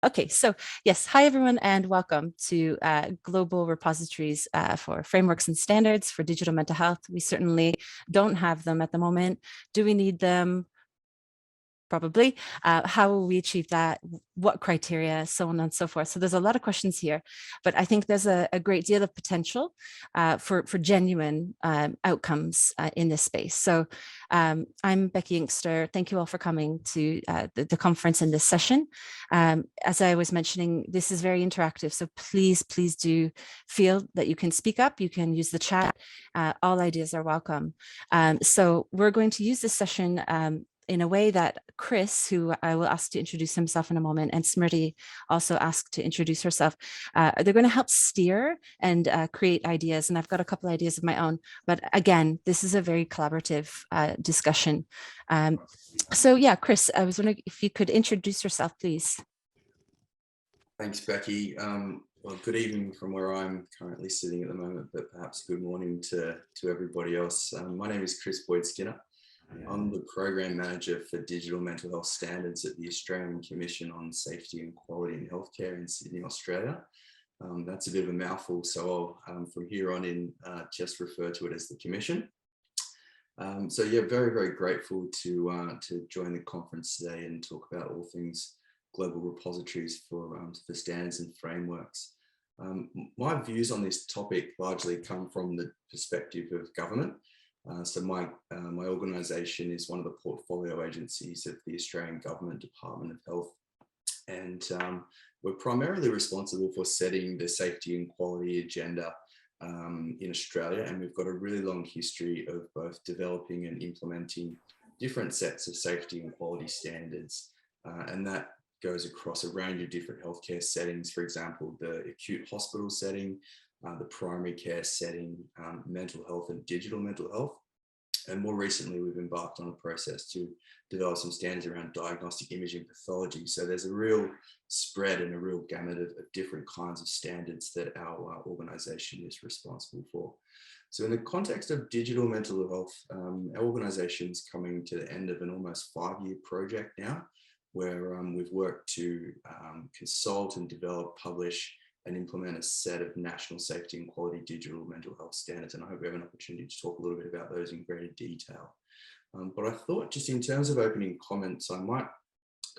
Okay, so yes, hi everyone and welcome to Global Repositories for Frameworks and Standards for Digital Mental Health. We certainly don't have them at the moment. Do we need them? Probably. How will we achieve that? What criteria, so on and so forth. So there's a lot of questions here, but I think there's a great deal of potential for genuine outcomes in this space. So I'm Becky Inkster. Thank you all for coming to the conference in this session. As I was mentioning, this is very interactive, so please do feel that you can speak up. You can use the chat. All ideas are welcome. So we're going to use this session in a way that Chris, who I will ask to introduce himself in a moment, and Smriti also asked to introduce herself, they're going to help steer and create ideas. And I've got a couple of ideas of my own. But again, this is a very collaborative discussion. So yeah, Chris, I was wondering if you could introduce yourself, please. Thanks, Becky. Well, good evening from where I'm currently sitting at the moment, but perhaps good morning to everybody else. My name is Chris Boydskinner. I'm the Program Manager for Digital Mental Health Standards at the Australian Commission on Safety and Quality in Healthcare in Sydney, Australia. That's a bit of a mouthful, so I'll, from here on in, just refer to it as the Commission. So yeah, very grateful to join the conference today and talk about all things global repositories for standards and frameworks. My views on this topic largely come from the perspective of government. So my organisation is one of the portfolio agencies of the Australian Government Department of Health, and we're primarily responsible for setting the safety and quality agenda in Australia, and we've got a really long history of both developing and implementing different sets of safety and quality standards, and that goes across a range of different healthcare settings. For example, the acute hospital setting, the primary care setting, mental health and digital mental health. And more recently, we've embarked on a process to develop some standards around diagnostic imaging pathology. So there's a real spread and a real gamut of different kinds of standards that our organisation is responsible for. So in the context of digital mental health, our organisation is coming to the end of an almost 5-year project now, where we've worked to consult and develop, publish, and implement a set of national safety and quality digital mental health standards. And I hope we have an opportunity to talk a little bit about those in greater detail. But I thought, just in terms of opening comments, I might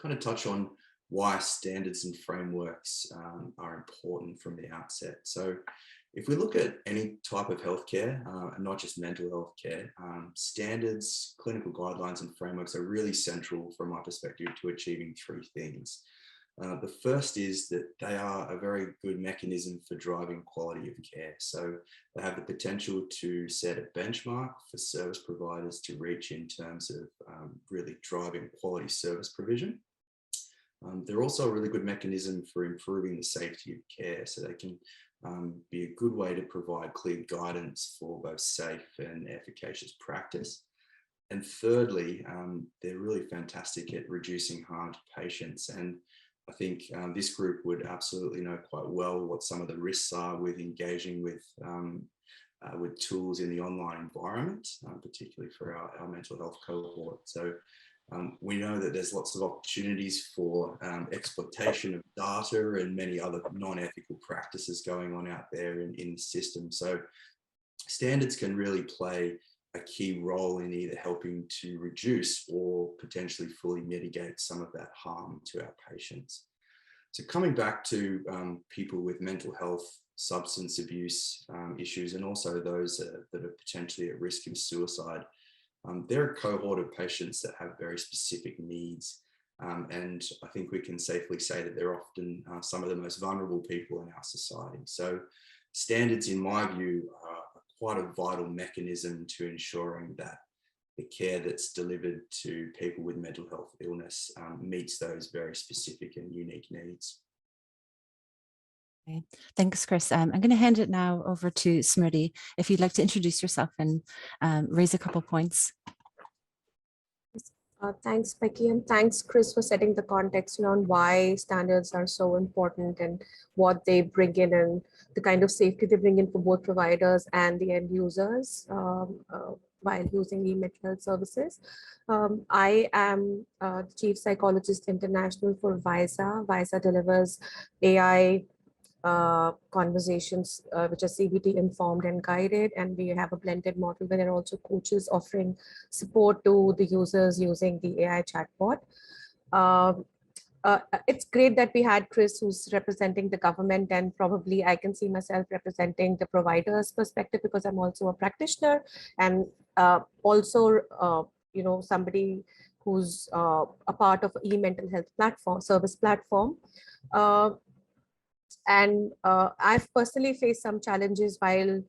kind of touch on why standards and frameworks are important from the outset. So if we look at any type of healthcare, and not just mental health care, standards, clinical guidelines and frameworks are really central from my perspective to achieving 3 things. The first is that they are a very good mechanism for driving quality of care. So they have the potential to set a benchmark for service providers to reach in terms of really driving quality service provision. They're also a really good mechanism for improving the safety of care. So they can be a good way to provide clear guidance for both safe and efficacious practice. And thirdly, they're really fantastic at reducing harm to patients. And I think this group would absolutely know quite well what some of the risks are with engaging with tools in the online environment, particularly for our mental health cohort. So we know that there's lots of opportunities for exploitation of data and many other non-ethical practices going on out there in the system. So standards can really play a key role in either helping to reduce or potentially fully mitigate some of that harm to our patients. So coming back to people with mental health, substance abuse issues, and also those that are potentially at risk of suicide, they're a cohort of patients that have very specific needs. And I think we can safely say that they're often some of the most vulnerable people in our society. So standards, in my view, are quite a vital mechanism to ensuring that the care that's delivered to people with mental health illness meets those very specific and unique needs. Okay. Thanks, Chris. I'm going to hand it now over to Smriti, if you'd like to introduce yourself and raise a couple points. Thanks, Becky, and thanks, Chris, for setting the context around why standards are so important and what they bring in and the kind of safety they bring in for both providers and the end users. while using e-mental health services. I am the Chief Psychologist International for Wysa. Wysa delivers AI conversations which are CBT informed and guided, and we have a blended model where there are also coaches offering support to the users using the AI chatbot. Um, it's great that we had Chris, who's representing the government, and probably I can see myself representing the provider's perspective because I'm also a practitioner and also, somebody who's a part of e-mental health platform, service platform. I've personally faced some challenges while,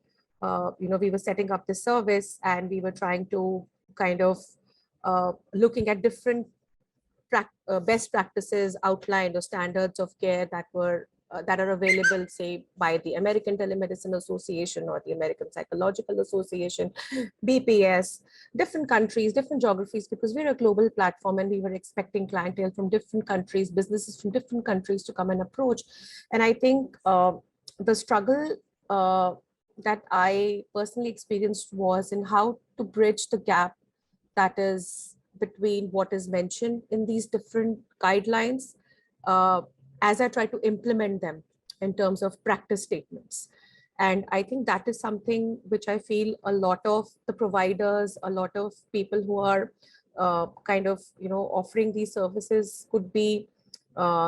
we were setting up the service and we were trying to kind of looking at different best practices outlined or standards of care that were that are available, say, by the American Telemedicine Association or the American Psychological Association, BPS, different countries, different geographies, because we're a global platform and we were expecting clientele from different countries, businesses from different countries to come and approach. And I think the struggle that I personally experienced was in how to bridge the gap that is between what is mentioned in these different guidelines as I try to implement them in terms of practice statements. And I think that is something which I feel a lot of the providers, a lot of people who are offering these services could be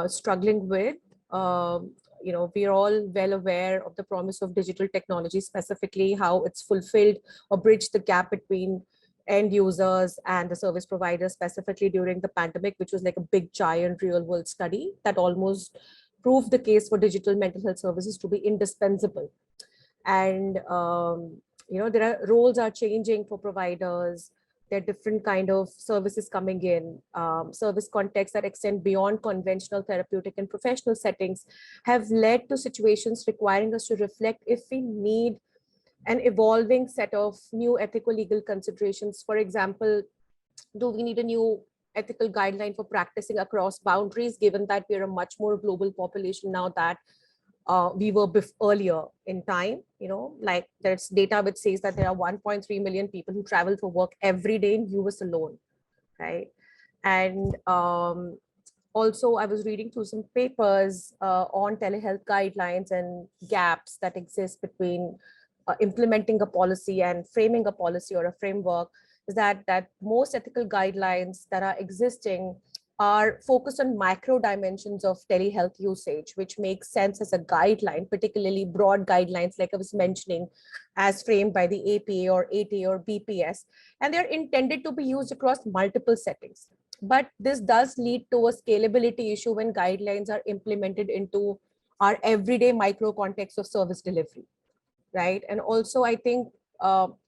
struggling with. We're all well aware of the promise of digital technology, specifically how it's fulfilled or bridged the gap between end users and the service providers, specifically during the pandemic, which was like a big giant real world study that almost proved the case for digital mental health services to be indispensable. And there are roles are changing for providers. There are different kind of services coming in, service contexts that extend beyond conventional therapeutic and professional settings have led to situations requiring us to reflect if we need an evolving set of new ethical legal considerations. For example, do we need a new ethical guideline for practicing across boundaries, given that we're a much more global population now that we were earlier in time? Like there's data which says that there are 1.3 million people who travel for work every day in US alone, right? And also, I was reading through some papers on telehealth guidelines and gaps that exist between implementing a policy and framing a policy or a framework. Is that most ethical guidelines that are existing are focused on micro dimensions of telehealth usage, which makes sense as a guideline, particularly broad guidelines, like I was mentioning, as framed by the APA or ATA or BPS, and they're intended to be used across multiple settings. But this does lead to a scalability issue when guidelines are implemented into our everyday micro context of service delivery, right? And also, I think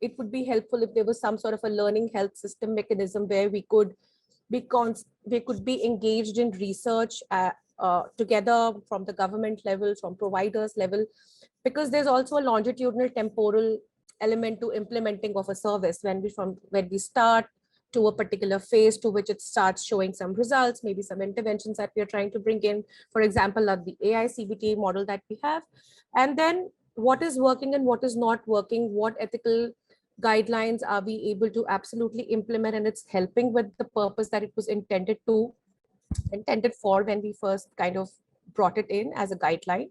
it would be helpful if there was some sort of a learning health system mechanism where we could be engaged in research together from the government level, from providers level, because there's also a longitudinal temporal element to implementing of a service when we start to a particular phase to which it starts showing some results, maybe some interventions that we are trying to bring in, for example, like the AI CBT model that we have. And then what is working and what is not working, what ethical guidelines are we able to absolutely implement, and it's helping with the purpose that it was intended for when we first kind of brought it in as a guideline,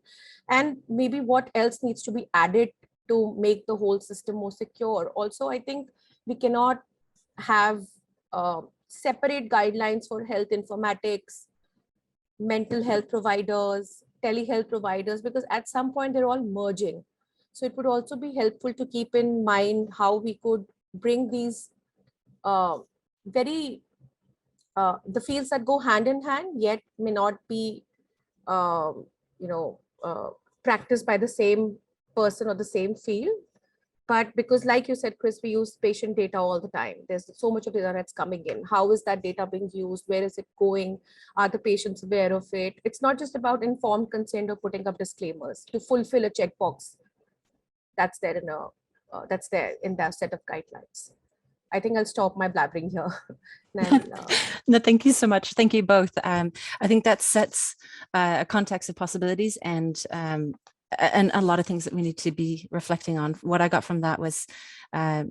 and maybe what else needs to be added to make the whole system more secure. Also, I think we cannot have separate guidelines for health informatics, mental health providers, telehealth providers, because at some point they're all merging. So it would also be helpful to keep in mind how we could bring these the fields that go hand in hand, yet may not be practiced by the same person or the same field. But because, like you said, Chris, we use patient data all the time. There's so much of data that's coming in. How is that data being used? Where is it going? Are the patients aware of it? It's not just about informed consent or putting up disclaimers to fulfill a checkbox that's there in that set of guidelines. I think I'll stop my blabbering here. No, thank you so much. Thank you both. I think that sets a context of possibilities and and a lot of things that we need to be reflecting on. What I got from that was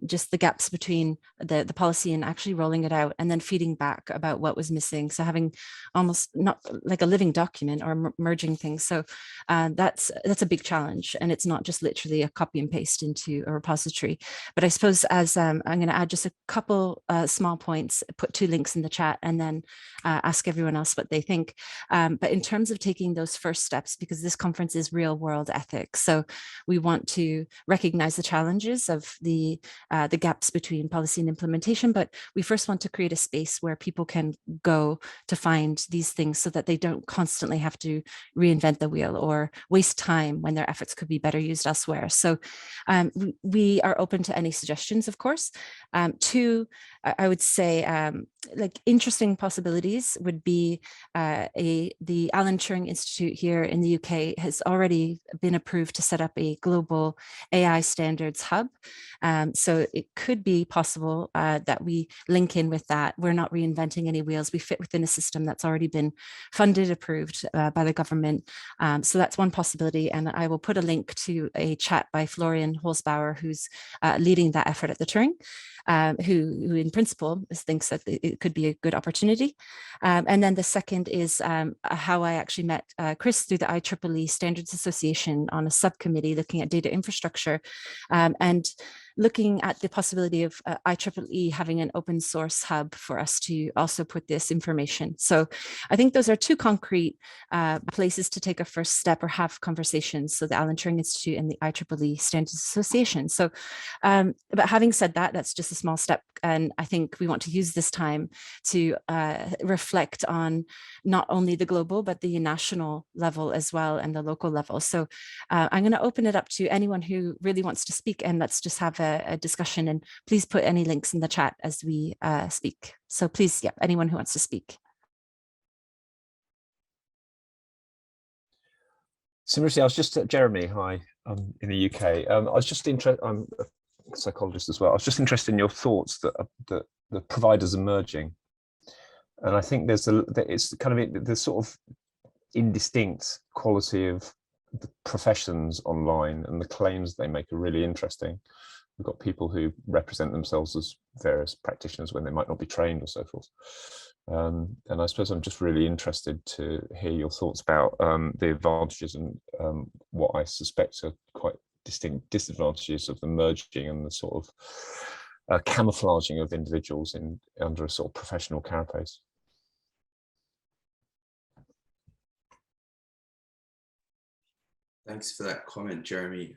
just the gaps between the policy and actually rolling it out, and then feeding back about what was missing. So having almost not like a living document or merging things. So that's a big challenge, and it's not just literally a copy and paste into a repository. But I suppose as I'm going to add just a couple small points, put 2 links in the chat, and then ask everyone else what they think. But in terms of taking those first steps, because this conference is real world ethics, so we want to recognize the challenges of the gaps between policy and implementation, but we first want to create a space where people can go to find these things so that they don't constantly have to reinvent the wheel or waste time when their efforts could be better used elsewhere. So we are open to any suggestions, of course. 2, I would say, like interesting possibilities would be the Alan Turing Institute here in the UK has already been approved to set up a global AI standards hub. So it could be possible that we link in with that. We're not reinventing any wheels. We fit within a system that's already been funded, approved by the government. So that's one possibility. And I will put a link to a chat by Florian Holzbauer, who's leading that effort at the Turing. Who in principle thinks that it could be a good opportunity. And then the second is how I actually met Chris through the IEEE Standards Association on a subcommittee looking at data infrastructure and looking at the possibility of IEEE having an open source hub for us to also put this information. So I think those are 2 concrete places to take a first step or have conversations. So the Alan Turing Institute and the IEEE Standards Association. So, but having said that, that's just a small step. And I think we want to use this time to reflect on not only the global, but the national level as well and the local level. So I'm going to open it up to anyone who really wants to speak, and let's just have a discussion, and please put any links in the chat as we speak. So please, yeah, anyone who wants to speak. Smriti, I was just Jeremy. Hi, I'm in the UK. I was just interested. I'm a psychologist as well. I was just interested in your thoughts that the providers are merging, and I think it's kind of the sort of indistinct quality of the professions online, and the claims they make are really interesting. We've got people who represent themselves as various practitioners when they might not be trained or so forth. And I suppose I'm just really interested to hear your thoughts about the advantages and what I suspect are quite distinct disadvantages of the merging and the sort of camouflaging of individuals under a sort of professional carapace. Thanks for that comment, Jeremy.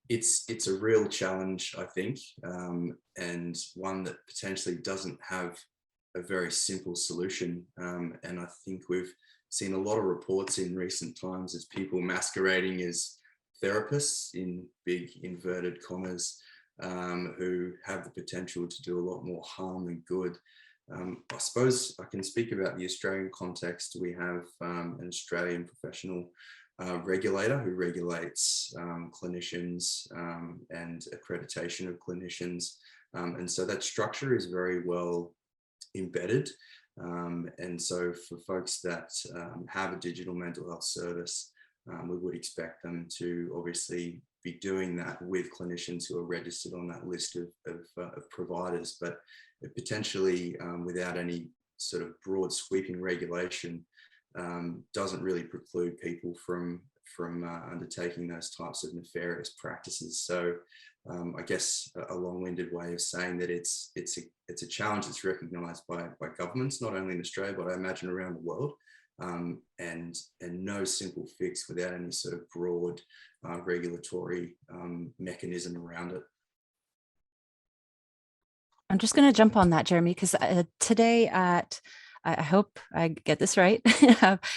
It's a real challenge, I think, and one that potentially doesn't have a very simple solution. And I think we've seen a lot of reports in recent times as people masquerading as therapists in big inverted commas who have the potential to do a lot more harm than good. I suppose I can speak about the Australian context. We have an Australian professional regulator who regulates clinicians and accreditation of clinicians. And so that structure is very well embedded. And so for folks that have a digital mental health service, we would expect them to obviously be doing that with clinicians who are registered on that list of providers, but potentially without any sort of broad sweeping regulation, doesn't really preclude people from undertaking those types of nefarious practices. So I guess a long-winded way of saying that it's a challenge that's recognised by governments, not only in Australia, but I imagine around the world, and no simple fix without any sort of broad regulatory mechanism around it. I'm just going to jump on that, Jeremy, because today at, I hope I get this right,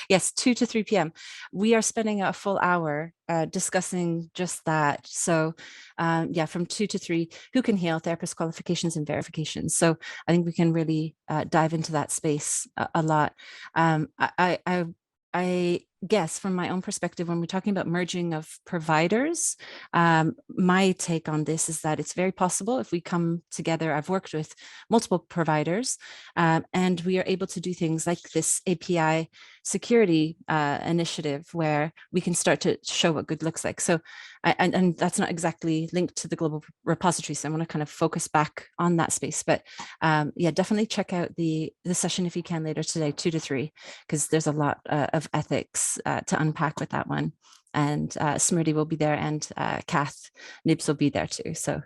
yes, 2 to 3 p.m. we are spending a full hour discussing just that. So yeah, from 2 to 3, who can heal, therapist qualifications and verifications. So I think we can really dive into that space a lot. I guess from my own perspective, when we're talking about merging of providers, my take on this is that it's very possible if we come together. I've worked with multiple providers and we are able to do things like this API security initiative where we can start to show what good looks like. So, and that's not exactly linked to the global repository. So I want to kind of focus back on that space. But yeah, definitely check out the session if you can later today, 2 to 3, because there's a lot of ethics to unpack with that one. And Smriti will be there, and Kath Nibs will be there too. So,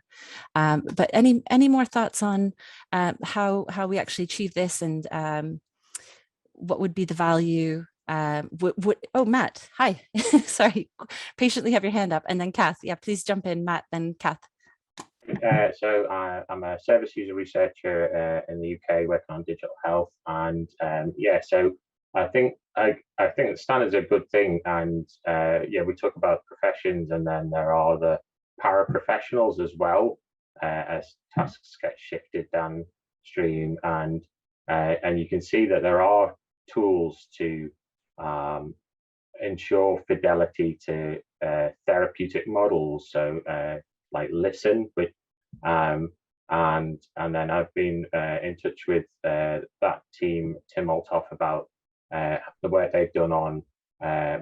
but any more thoughts on how we actually achieve this, and what would be the value? Oh, Matt, hi. Sorry, patiently have your hand up, and then Kath. Yeah, please jump in, Matt, then Kath. So I'm a service user researcher in the UK working on digital health, and yeah, so I think the standards are a good thing, and yeah, we talk about professions, and then there are the paraprofessionals as well, as tasks get shifted downstream, and you can see that there are tools to ensure fidelity to therapeutic models. So like Listen, with and then I've been in touch with that team, Tim Althoff, about the work they've done on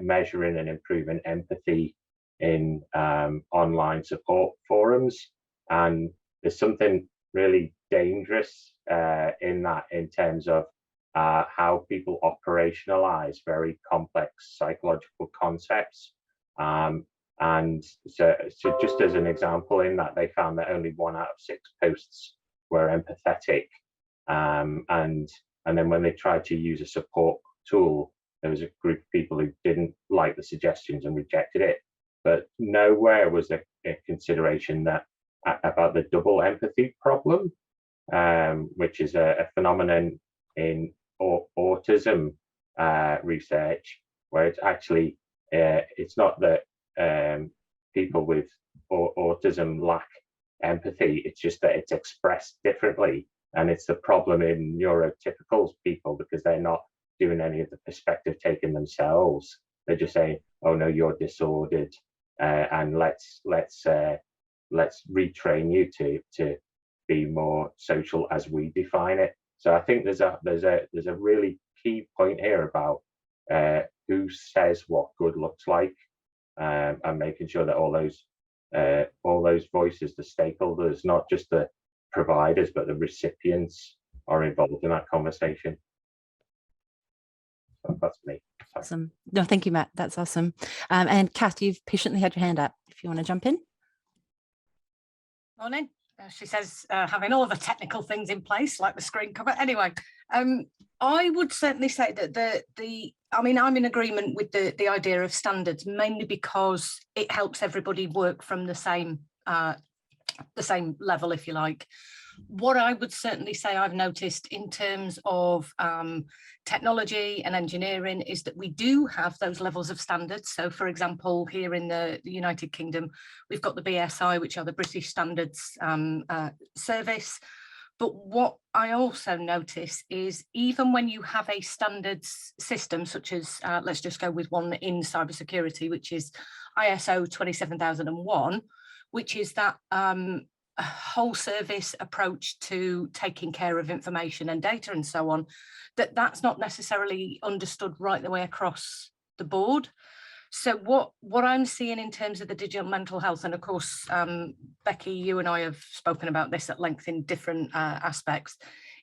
measuring and improving empathy in online support forums. And there's something really dangerous in that, in terms of how people operationalize very complex psychological concepts. And so just as an example, in that, they found that only 1 out of 6 posts were empathetic. And then when they tried to use a support tool, there was a group of people who didn't like the suggestions and rejected it. But nowhere was there a consideration that about the double empathy problem, which is a phenomenon in autism research, where it's actually it's not that people with autism lack empathy, it's just that it's expressed differently, and it's the problem in neurotypical people because they're not doing any of the perspective taking themselves. They're just saying, "Oh no, you're disordered, and let's retrain you to be more social as we define it." So I think there's a really key point here about who says what good looks like, and making sure that all those voices, the stakeholders, not just the providers but the recipients, are involved in that conversation. So that's me. Sorry. Awesome. No, thank you, Matt. That's awesome. And Kath, you've patiently had your hand up. If you want to jump in. Morning. She says having all the technical things in place, like the screen cover. Anyway, I would certainly say that I mean, I'm in agreement with the idea of standards, mainly because it helps everybody work from the same level, if you like. What I would certainly say I've noticed in terms of technology and engineering is that we do have those levels of standards. So, for example, here in the United Kingdom, we've got the BSI, which are the British Standards Service. But what I also notice is even when you have a standards system, such as, let's just go with one in cybersecurity, which is ISO 27001, which is that a whole service approach to taking care of information and data and so on, that's not necessarily understood right the way across the board. So what I'm seeing in terms of the digital mental health, and of course, Becky, you and I have spoken about this at length in different aspects,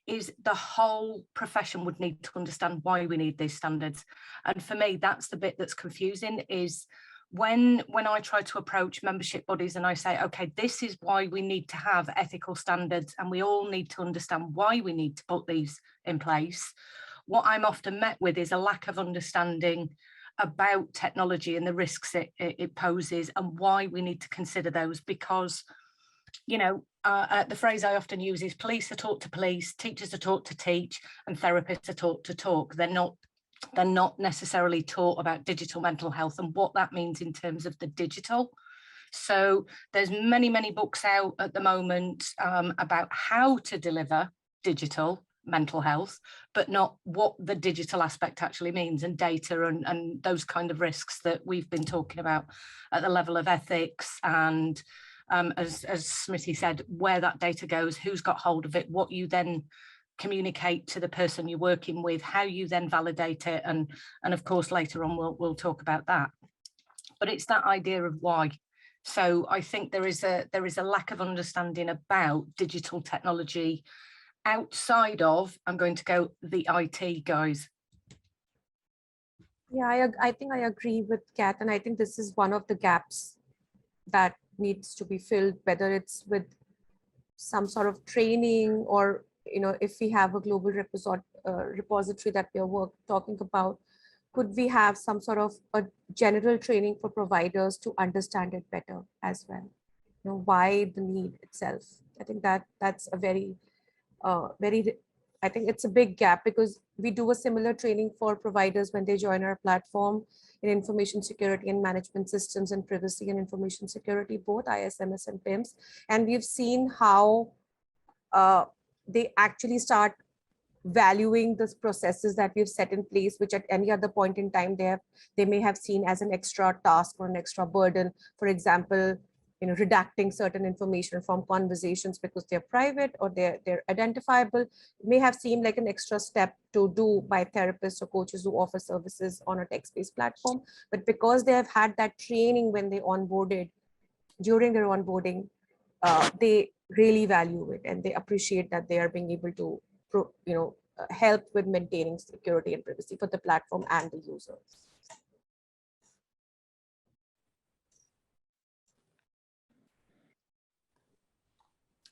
is the whole profession would need to understand why we need these standards. And for me, that's the bit that's confusing, is when I try to approach membership bodies and I say, okay, this is why we need to have ethical standards and we all need to understand why we need to put these in place, what I'm often met with is a lack of understanding about technology and the risks it poses and why we need to consider those, because, you know, the phrase I often use is police are taught to police, teachers are taught to teach, and therapists are taught to talk. They're not necessarily taught about digital mental health and what that means in terms of the digital. So there's many books out at the moment about how to deliver digital mental health, but not what the digital aspect actually means, and data and those kind of risks that we've been talking about at the level of ethics and as Smriti said, where that data goes, who's got hold of it, what you then communicate to the person you're working with, how you then validate it, and of course later on we'll talk about that. But it's that idea of why. So I think there is a lack of understanding about digital technology outside of, I'm going to go, the IT guys. Yeah, I think I agree with Kat, and I think this is one of the gaps that needs to be filled, whether it's with some sort of training, or if we have a global repository that we are talking about, could we have some sort of a general training for providers to understand it better as well? Why the need itself? I think that's a very I think it's a big gap, because we do a similar training for providers when they join our platform in information security and management systems, and privacy and information security, both ISMS and PIMS. And we've seen how they actually start valuing the processes that we've set in place, which at any other point in time they may have seen as an extra task or an extra burden. For example, redacting certain information from conversations because they're private or they're identifiable. It may have seemed like an extra step to do by therapists or coaches who offer services on a text-based platform. But because they have had that training when they onboarded, during their onboarding, they really value it, and they appreciate that they are being able to help with maintaining security and privacy for the platform and the user.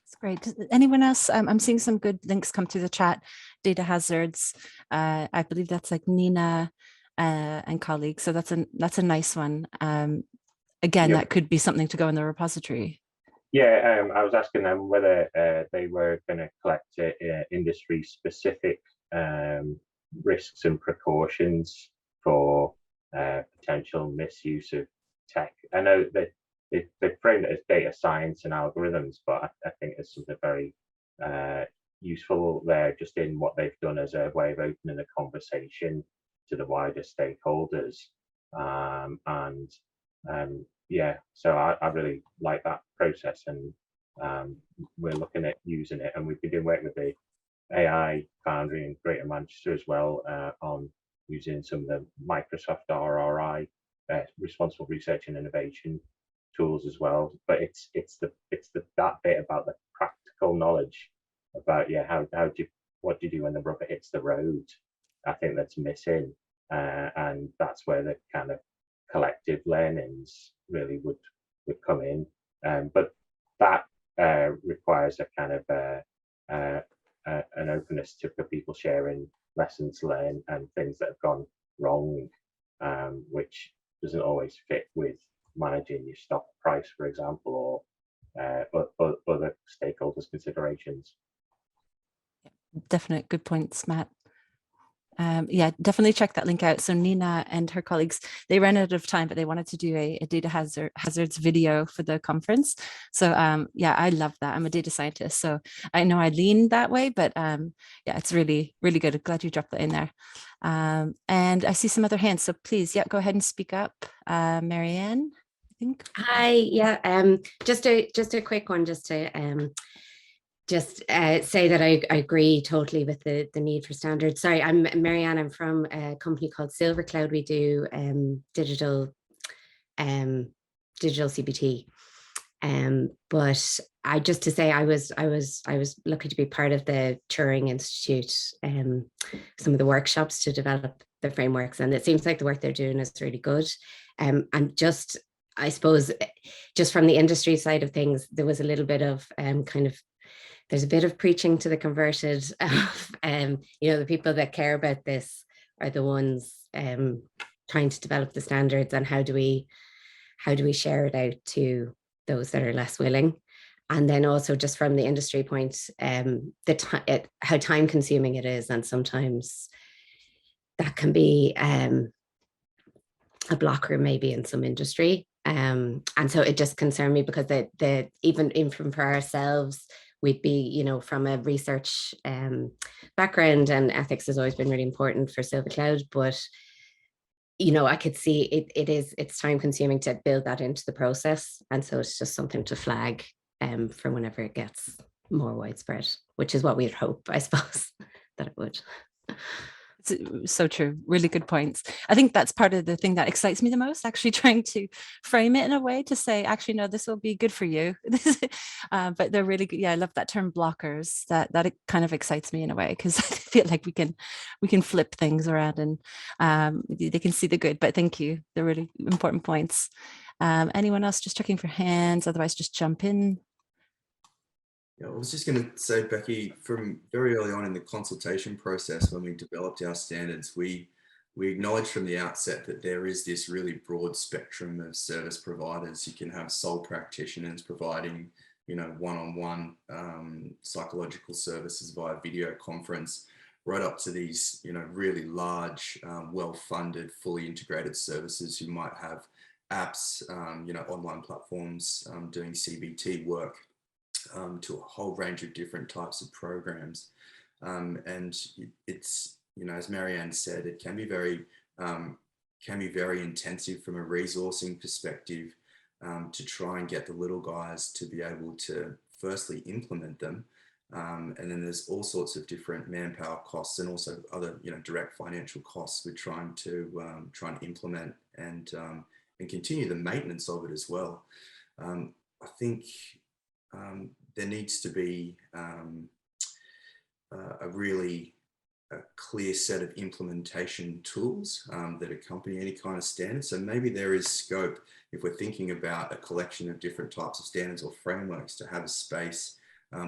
It's great. Does anyone else? I'm seeing some good links come through the chat. Data hazards. I believe that's like Nina and colleagues. So that's a nice one. Again, that could be something to go in the repository. Yeah, I was asking them whether they were going to collect industry-specific risks and precautions for potential misuse of tech. I know that they framed it as data science and algorithms, but I think there's something very useful there, just in what they've done as a way of opening the conversation to the wider stakeholders. Yeah, so I really like that process, and we're looking at using it, and we've been doing work with the AI Foundry in Greater Manchester as well on using some of the Microsoft RRI responsible research and innovation tools as well. But it's that bit about the practical knowledge about what do you do when the rubber hits the road. I think that's missing, and that's where the kind of collective learnings really would come in, but that requires a kind of an openness to people sharing lessons learned and things that have gone wrong, which doesn't always fit with managing your stock price, for example, or other stakeholders' considerations. Definite good points, Matt. Yeah, definitely check that link out. So Nina and her colleagues, they ran out of time, but they wanted to do a data hazards video for the conference. So yeah, I love that. I'm a data scientist, so I know I lean that way, but yeah, it's really, really good. I'm glad you dropped that in there. And I see some other hands, so please, yeah, go ahead and speak up. Marianne, I think. Hi, yeah, just a quick one, just to say that I agree totally with the need for standards. Sorry, I'm Marianne. I'm from a company called Silver Cloud. We do digital CBT. But just to say, I was lucky to be part of the Turing Institute, some of the workshops to develop the frameworks, and it seems like the work they're doing is really good. And just, I suppose, just from the industry side of things, there was a little bit of there's a bit of preaching to the converted. The people that care about this are the ones trying to develop the standards, and how do we share it out to those that are less willing. And then also, just from the industry point, how time consuming it is, and sometimes that can be a blocker maybe in some industry. And so it just concerned me, because even for ourselves, we'd be, you know, from a research background, and ethics has always been really important for Silver Cloud, but you know, I could see it's time consuming to build that into the process. And so it's just something to flag for whenever it gets more widespread, which is what we'd hope, I suppose, that it would. So true. Really good points. I think that's part of the thing that excites me the most, actually trying to frame it in a way to say, actually, no, this will be good for you. But they're really good. Yeah, I love that term blockers. That it kind of excites me in a way, because I feel like we can flip things around and they can see the good. But thank you. They're really important points. Anyone else just checking for hands? Otherwise, just jump in. Yeah, I was just going to say, Becky, from very early on in the consultation process, when we developed our standards, we acknowledged from the outset that there is this really broad spectrum of service providers. You can have sole practitioners providing, you know, one-on-one psychological services via video conference, right up to these, you know, really large, well-funded, fully integrated services who might have apps, you know, online platforms doing CBT work. To a whole range of different types of programs. And it's, you know, as Marianne said, it can be very intensive from a resourcing perspective to try and get the little guys to be able to firstly implement them. And then there's all sorts of different manpower costs and also other, you know, direct financial costs with trying to implement and continue the maintenance of it as well. I think there needs to be a really clear set of implementation tools that accompany any kind of standard. So maybe there is scope, if we're thinking about a collection of different types of standards or frameworks, to have a space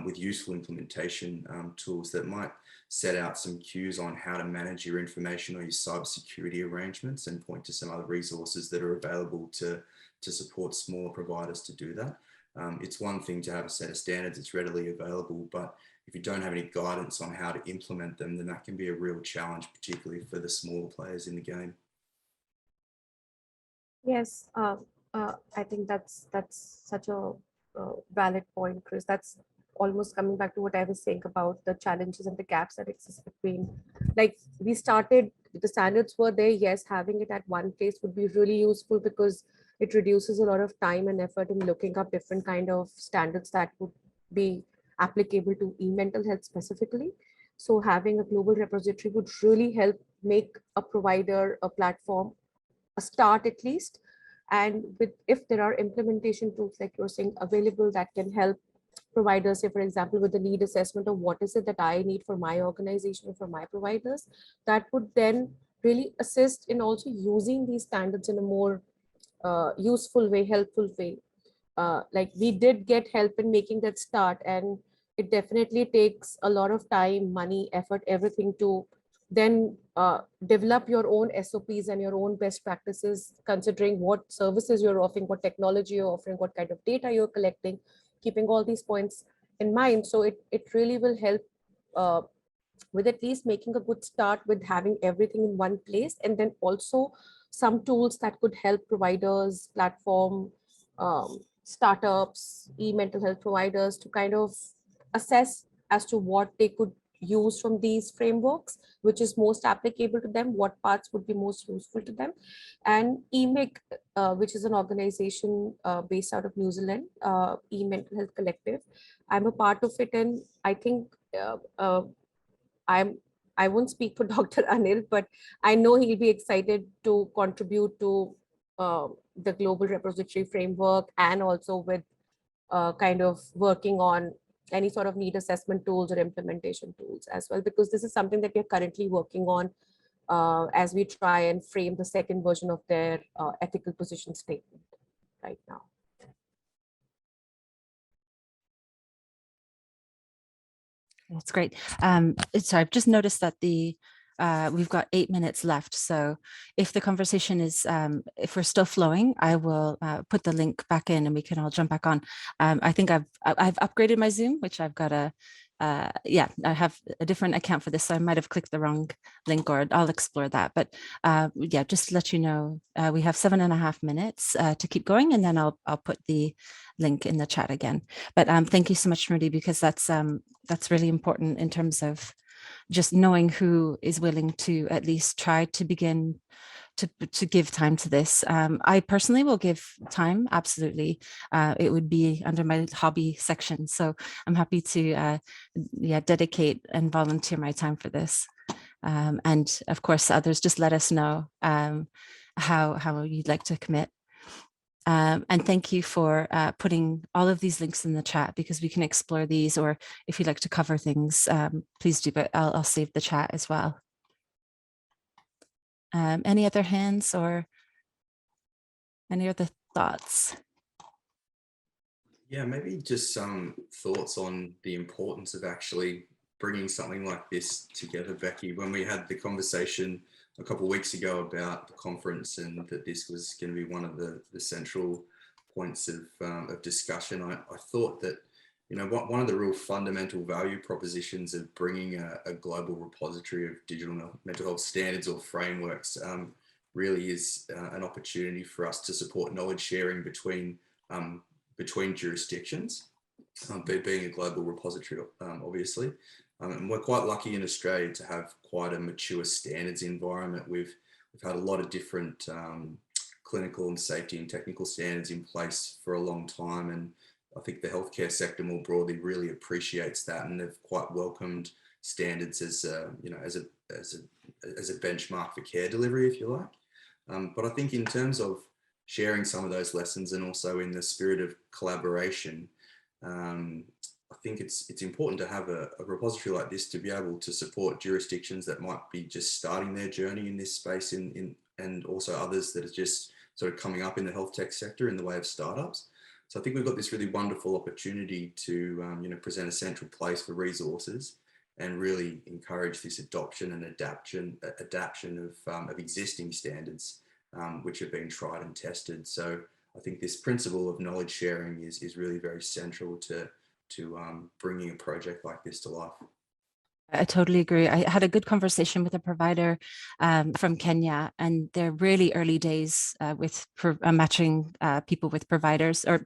with useful implementation tools that might set out some cues on how to manage your information or your cybersecurity arrangements, and point to some other resources that are available to support smaller providers to do that. It's one thing to have a set of standards that's readily available, but if you don't have any guidance on how to implement them, then that can be a real challenge, particularly for the smaller players in the game. Yes, I think that's such a valid point, Chris. That's almost coming back to what I was saying about the challenges and the gaps that exist between, like, we started, the standards were there, yes, having it at one place would be really useful because it reduces a lot of time and effort in looking up different kind of standards that would be applicable to e-mental health specifically. So having a global repository would really help make a provider, a platform, a start at least. And with, if there are implementation tools like you're saying available that can help providers, say for example, with the need assessment of what is it that I need for my organization or for my providers, that would then really assist in also using these standards in a more useful way, helpful way. Like we did get help in making that start, and it definitely takes a lot of time, money, effort, everything to then develop your own SOPs and your own best practices, considering what services you're offering, what technology you're offering, what kind of data you're collecting, keeping all these points in mind. So it really will help with at least making a good start with having everything in one place, and then also some tools that could help providers, platform, startups, e-mental health providers to kind of assess as to what they could use from these frameworks, which is most applicable to them, what parts would be most useful to them. And EMIC, which is an organization based out of New Zealand, e-mental health collective, I'm a part of it, and I think I won't speak for Dr. Anil, but I know he'll be excited to contribute to the global repository framework, and also with kind of working on any sort of need assessment tools or implementation tools as well, because this is something that we're currently working on as we try and frame the second version of their ethical position statement right now. That's great. So I've just noticed that we've got 8 minutes left. So if the conversation is, if we're still flowing, I will put the link back in and we can all jump back on. I think I've upgraded my Zoom, which I've got to yeah, I have a different account for this, so I might have clicked the wrong link, or I'll explore that. But yeah, just to let you know, we have 7.5 minutes to keep going, and then I'll put the link in the chat again. But thank you so much, Smriti, because that's really important in terms of just knowing who is willing to at least try to begin to give time to this. I personally will give time, absolutely. It would be under my hobby section. So I'm happy to yeah, dedicate and volunteer my time for this. And of course, others, just let us know how you'd like to commit. And thank you for putting all of these links in the chat, because we can explore these, or if you'd like to cover things, please do, but I'll save the chat as well. Any other hands or any other thoughts? Yeah, maybe just some thoughts on the importance of actually bringing something like this together, Becky. When we had the conversation a couple of weeks ago about the conference and that this was going to be one of the central points of discussion, I thought that, you know, one of the real fundamental value propositions of bringing a global repository of digital mental health standards or frameworks really is an opportunity for us to support knowledge sharing between jurisdictions, being a global repository, obviously. And we're quite lucky in Australia to have quite a mature standards environment. We've had a lot of different clinical and safety and technical standards in place for a long time, and I think the healthcare sector more broadly really appreciates that, and they've quite welcomed standards as you know, as a benchmark for care delivery, if you like. But I think in terms of sharing some of those lessons, and also in the spirit of collaboration, I think it's important to have a repository like this to be able to support jurisdictions that might be just starting their journey in this space, and also others that are just sort of coming up in the health tech sector in the way of startups. So I think we've got this really wonderful opportunity to you know, present a central place for resources and really encourage this adoption and adaptation of existing standards, which have been tried and tested. So I think this principle of knowledge sharing is really very central to bringing a project like this to life. I totally agree. I had a good conversation with a provider from Kenya, and they're really early days with matching people with providers or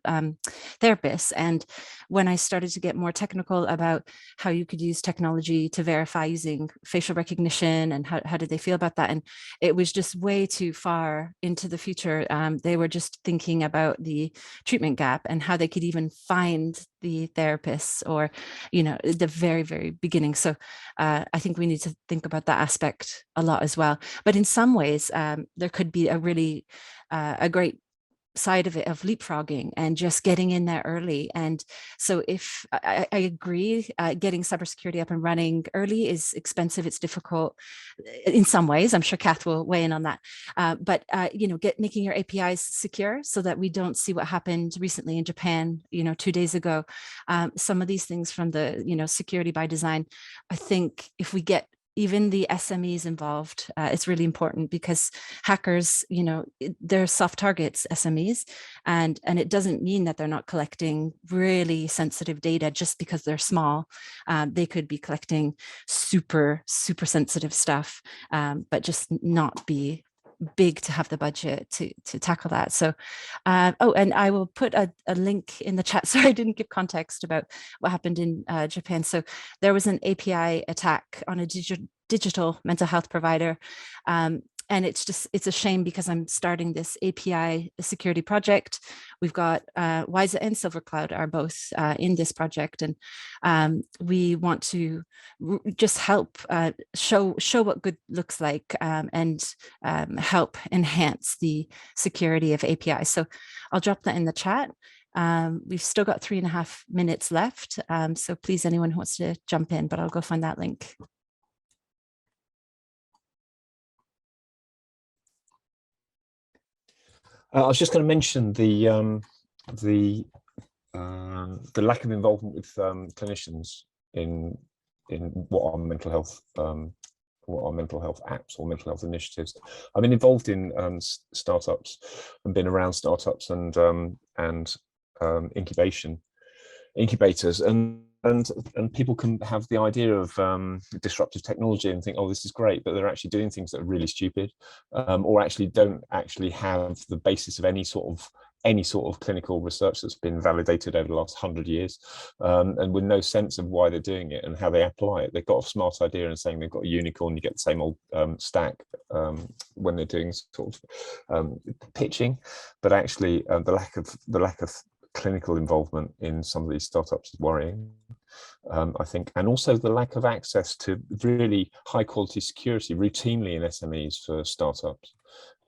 therapists. And when I started to get more technical about how you could use technology to verify using facial recognition, and how did they feel about that? And it was just way too far into the future. They were just thinking about the treatment gap and how they could even find the therapists, or, you know, the very, very beginning. So I think we need to think about that aspect a lot as well. But in some ways, there could be a really a great side of it, of leapfrogging and just getting in there early. And so if I agree, getting cybersecurity up and running early is expensive, it's difficult in some ways. I'm sure Kath will weigh in on that. But you know, making your APIs secure so that we don't see what happened recently in Japan, you know, 2 days ago. Some of these things from the, you know, security by design, I think if we get even the SMEs involved, it's really important, because hackers, you know, they're soft targets, SMEs, and it doesn't mean that they're not collecting really sensitive data just because they're small. They could be collecting super sensitive stuff, but just not be big to have the budget to tackle that. So oh, and I will put a link in the chat. Sorry, I didn't give context about what happened in Japan. So there was an API attack on a digital mental health provider, and it's a shame, because I'm starting this API security project. We've got Wysa and SilverCloud are both in this project, and we want to just help show what good looks like, and help enhance the security of APIs. So I'll drop that in the chat. We've still got 3.5 minutes left, so please, anyone who wants to jump in, but I'll go find that link. I was just going to mention the lack of involvement with clinicians in what are mental health apps or mental health initiatives. I've been involved in startups and been around startups and incubators, and and people can have the idea of disruptive technology and think, oh, this is great, but they're actually doing things that are really stupid, or actually don't actually have the basis of any sort of clinical research that's been validated over the last 100 years, and with no sense of why they're doing it and how they apply it. They've got a smart idea and saying they've got a unicorn, you get the same old stack when they're doing sort of pitching, but actually the lack of clinical involvement in some of these startups is worrying, I think, and also the lack of access to really high quality security routinely in SMEs for startups,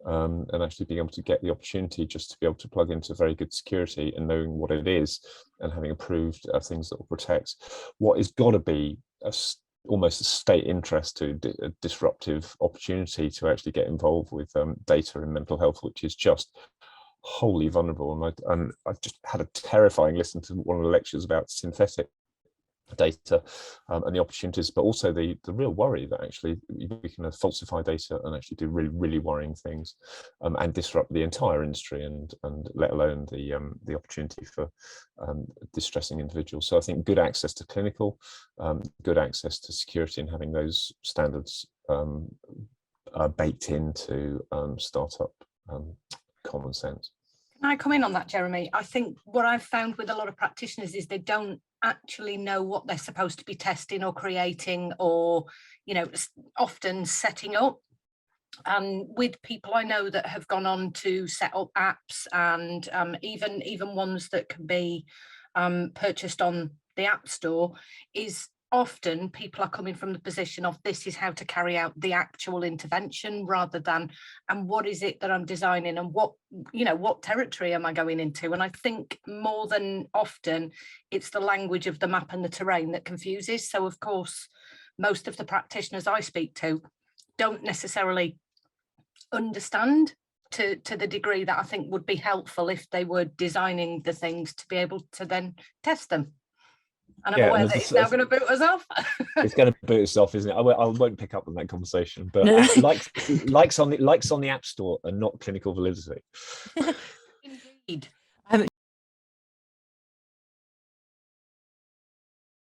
and actually being able to get the opportunity just to be able to plug into very good security and knowing what it is and having approved things that will protect what is got to be almost a state interest to a disruptive opportunity to actually get involved with data in mental health, which is just wholly vulnerable. And I've just had a terrifying listen to one of the lectures about synthetic data and the opportunities, but also the real worry that actually we can falsify data and actually do really, really worrying things, and disrupt the entire industry, and let alone the opportunity for distressing individuals. So I think good access to clinical, good access to security, and having those standards baked into startup common sense. Can I come in on that, Jeremy? I think what I've found with a lot of practitioners is they don't actually know what they're supposed to be testing or creating, or, you know, often setting up. And with people I know that have gone on to set up apps, and even ones that can be purchased on the App Store, is often people are coming from the position of this is how to carry out the actual intervention, rather than, and what is it that I'm designing, and what, you know, what territory am I going into? And I think more than often it's the language of the map and the terrain that confuses. So of course, most of the practitioners I speak to don't necessarily understand to the degree that I think would be helpful if they were designing the things to be able to then test them. And I'm aware that it's now going to boot us off. It's going to boot us off, isn't it? I won't pick up on that conversation, but likes on the App Store and not clinical validity. Indeed.